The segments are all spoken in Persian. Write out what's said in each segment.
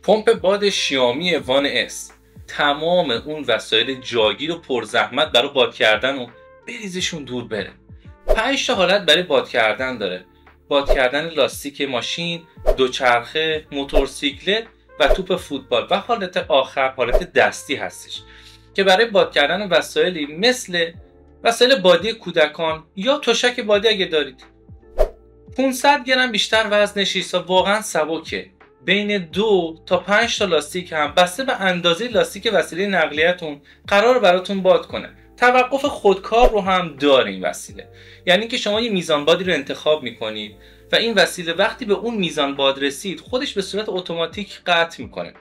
پمپ باد شیائومی وان اس تمام اون وسایل جاگیر و پرزحمت برای باد کردن و بریزشون دور بره. 5 تا حالت برای باد کردن داره: باد کردن لاستیک ماشین، دوچرخه، موتورسیکلت و توپ فوتبال، و حالت آخر حالت دستی هستش که برای باد کردن وسایلی مثل وسایل بادی کودکان یا تشک بادی اگه دارید. 500 گرم بیشتر وزنش نیست و واقعا سبکه. بین 2 تا 5 تا لاستیک هم بسته به اندازه لاستیک وسیله نقلیه‌تون قرار براتون باد کنه. توقف خودکار رو هم داره این وسیله، یعنی که شما یه میزان بادی رو انتخاب میکنید و این وسیله وقتی به اون میزان باد رسید خودش به صورت اتوماتیک قطع میکنه،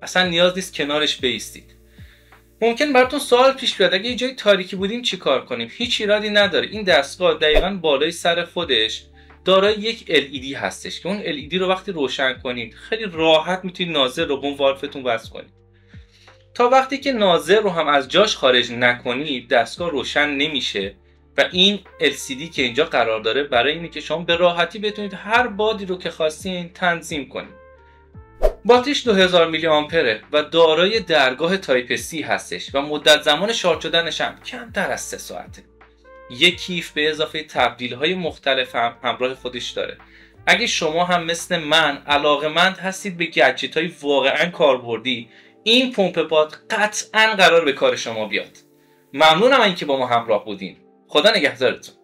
اصلا نیاز نیست کنارش بایستید. ممکن براتون سوال پیش بیاد اگه یه جای تاریکی بودیم چی کار کنیم؟ هیچ ایرادی نداره. این دستگاه دقیقاً بالای سر خودش دارای یک LED هستش که اون LED رو وقتی روشن کنید خیلی راحت میتونید ناظر رو به اون والفتون وصل کنید. تا وقتی که ناظر رو هم از جاش خارج نکنید دستگاه روشن نمیشه و این LCD که اینجا قرار داره برای اینه که شما به راحتی بتونید هر بادی رو که خواستین تنظیم کنید. باتریش 2000 میلی آمپره و دارای درگاه تایپ C هستش و مدت زمان شارژ شدنش هم کمتر از 3 ساعته. یک کیف به اضافه تبدیل‌های مختلف هم همراه خودش داره. اگه شما هم مثل من علاقه‌مند هستید به گجت‌های واقعاً کاربردی، این پمپ باد قطعاً قرار به کار شما بیاد. ممنونم اینکه با ما همراه بودین. خدا نگهدارتون.